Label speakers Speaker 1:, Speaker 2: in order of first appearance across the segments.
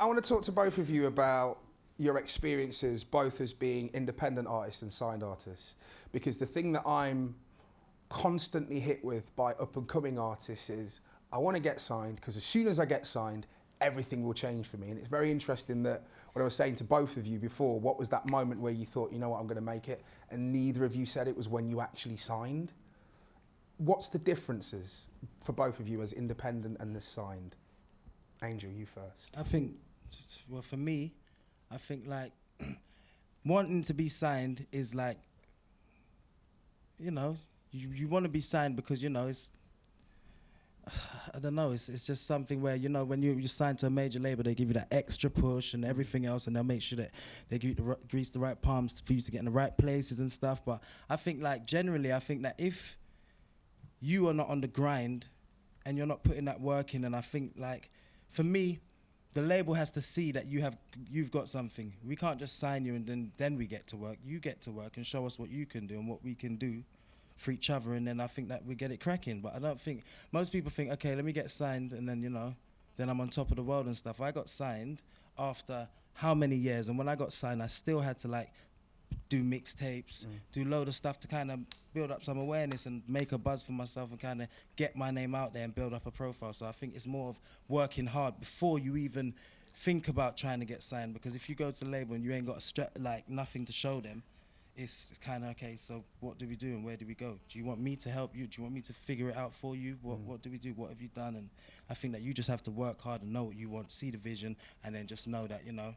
Speaker 1: I want to talk to both of you about your experiences, both as being independent artists and signed artists, because the thing that I'm constantly hit with by up-and-coming artists is I want to get signed, because as soon as I get signed, everything will change for me. And it's very interesting that what I was saying to both of you before, what was that moment where you thought, you know what, I'm going to make it, and neither of you said it was when you actually signed. What's the differences for both of you as independent and as signed? Angel, you first.
Speaker 2: I think, well, for me, I think like wanting to be signed is like, you know, you want to be signed because, you know, it's, I don't know, it's just something where, you know, when you sign to a major label, they give you that extra push and everything else, and they'll make sure that they grease the right palms for you to get in the right places and stuff. But I think like generally, I think that if you are not on the grind and you're not putting that work in, and I think like, for me, the label has to see that you've got something. We can't just sign you and then we get to work. You get to work and show us what you can do and what we can do for each other, and then I think that we get it cracking. But I don't think, most people think, okay, let me get signed and then, you know, then I'm on top of the world and stuff. I got signed after how many years, and when I got signed, I still had to like do mixtapes, do a load of stuff to kind of build up some awareness and make a buzz for myself and kind of get my name out there and build up a profile. So I think it's more of working hard before you even think about trying to get signed, because if you go to the label and you ain't got like nothing to show them, it's kind of, okay, so what do we do and where do we go? Do you want me to help you? Do you want me to figure it out for you? What do we do? What have you done? And I think that you just have to work hard and know what you want, see the vision, and then just know that, you know,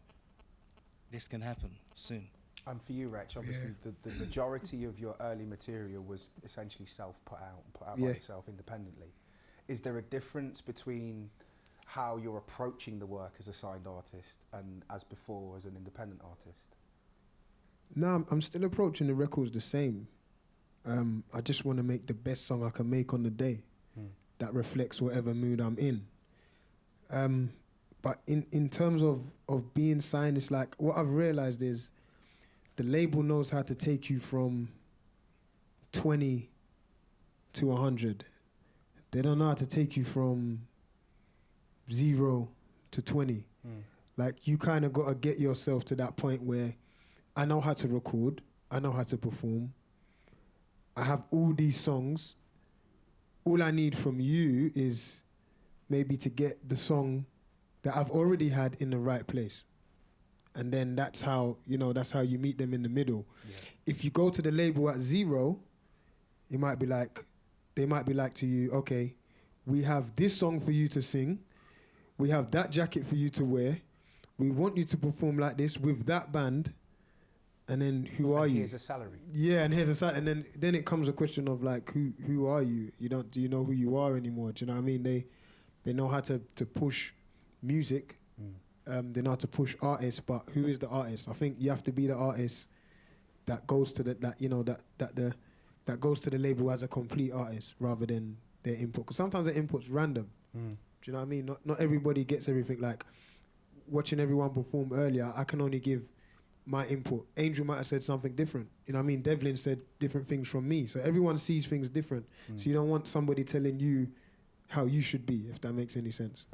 Speaker 2: this can happen soon.
Speaker 1: And for you, Wretch, obviously the majority of your early material was essentially put out by yourself independently. Is there a difference between how you're approaching the work as a signed artist and as before as an independent artist?
Speaker 3: No, I'm still approaching the records the same. I just want to make the best song I can make on the day that reflects whatever mood I'm in. But in terms of being signed, it's like, what I've realized is the label knows how to take you from 20 to 100. They don't know how to take you from 0 to 20. Like, you kind of got to get yourself to that point where I know how to record, I know how to perform, I have all these songs. All I need from you is maybe to get the song that I've already had in the right place. And then that's how, you know, that's how you meet them in the middle. Yeah. If you go to the label at 0, it might be like, they might be like to you, okay, we have this song for you to sing, we have that jacket for you to wear, we want you to perform like this with that band, and then who are you?
Speaker 1: Here's a salary.
Speaker 3: Yeah, and here's a salary. And then it comes a question of like, who are you? Do you know who you are anymore? Do you know what I mean? They know how to push music. They know how to push artists, but who is the artist? I think you have to be the artist that goes to that goes to the label as a complete artist rather than their input. Because sometimes their input's random. Do you know what I mean? Not everybody gets everything. Like watching everyone perform earlier, I can only give my input. Angel might have said something different. You know what I mean? Devlin said different things from me. So everyone sees things different. So you don't want somebody telling you how you should be, if that makes any sense.